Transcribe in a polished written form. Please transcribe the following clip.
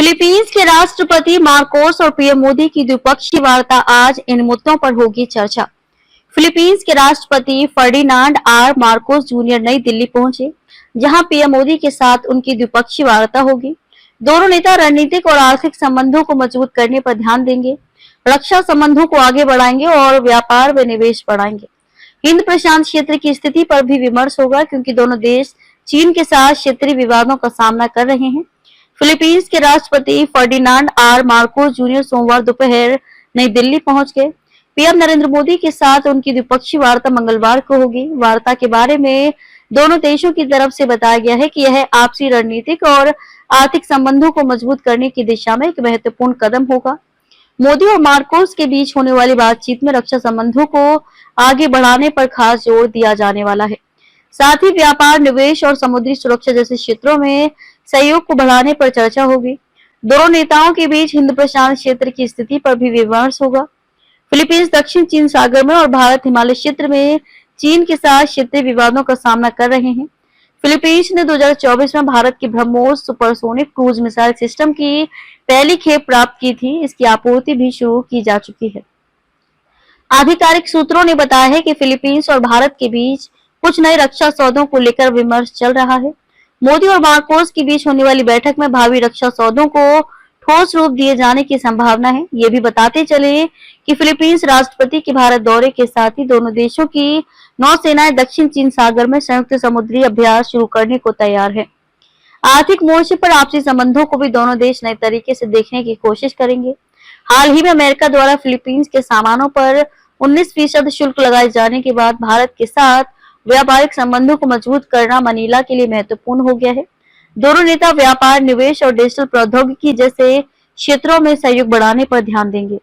Philippines के राष्ट्रपति Marcos और पीएम मोदी की द्विपक्षीय वार्ता। आज इन मुद्दों पर होगी चर्चा। फिलीपींस के राष्ट्रपति फर्डिनांड आर मार्कोस जूनियर नई दिल्ली पहुंचे, जहां पीएम मोदी के साथ उनकी द्विपक्षीय वार्ता होगी। दोनों नेता रणनीतिक और आर्थिक संबंधों को मजबूत करने पर ध्यान देंगे, रक्षा संबंधों को आगे बढ़ाएंगे और व्यापार व निवेश बढ़ाएंगे। हिंद प्रशांत क्षेत्र की स्थिति पर भी विमर्श होगा, क्योंकि दोनों देश चीन के साथ क्षेत्रीय विवादों का सामना कर रहे हैं। फिलीपींस के राष्ट्रपति फर्डिनांड आर मार्कोस जूनियर सोमवार दोपहर नई दिल्ली पहुंच गए। पीएम नरेंद्र मोदी के साथ उनकी द्विपक्षीय वार्ता मंगलवार को होगी। वार्ता के बारे में दोनों देशों की तरफ से बताया गया है कि यह आपसी रणनीतिक और आर्थिक संबंधों को मजबूत करने की दिशा में एक महत्वपूर्ण कदम होगा। मोदी और मार्कोस के बीच होने वाली बातचीत में रक्षा संबंधों को आगे बढ़ाने पर खास जोर दिया जाने वाला है। साथ ही व्यापार, निवेश और समुद्री सुरक्षा जैसे क्षेत्रों में सहयोग को बढ़ाने पर चर्चा होगी। दोनों नेताओं के बीच हिंद प्रशांत क्षेत्र की स्थिति पर भी विमर्श होगा। फिलीपींस दक्षिण चीन सागर में और भारत हिमालय क्षेत्र में चीन के साथ क्षेत्रीय विवादों का सामना कर रहे हैं। फिलीपींस ने 2024 में भारत की BrahMos supersonic cruise missile system की पहली खेप प्राप्त की थी। इसकी आपूर्ति भी शुरू की जा चुकी है। आधिकारिक सूत्रों ने बताया है कि फिलीपींस और भारत के बीच कुछ नए रक्षा सौदों को लेकर विमर्श चल रहा है। मोदी और मार्कोस के बीच होने वाली बैठक में भावी रक्षा सौदों को ठोस रूप दिए जाने की संभावना है। ये भी बताते चले कि फिलीपींस राष्ट्रपति के भारत दौरे के साथ ही दोनों देशों की नौसेनाएं दक्षिण चीन सागर में संयुक्त समुद्री अभ्यास शुरू करने को तैयार है। आर्थिक मोर्चे पर आपसी संबंधों को भी दोनों देश नए तरीके से देखने की कोशिश करेंगे। हाल ही में अमेरिका द्वारा फिलीपींस के सामानों पर 19% शुल्क लगाए जाने के बाद भारत के साथ व्यापारिक संबंधों को मजबूत करना मनीला के लिए महत्वपूर्ण हो गया है। दोनों नेता व्यापार, निवेश और डिजिटल प्रौद्योगिकी जैसे क्षेत्रों में सहयोग बढ़ाने पर ध्यान देंगे।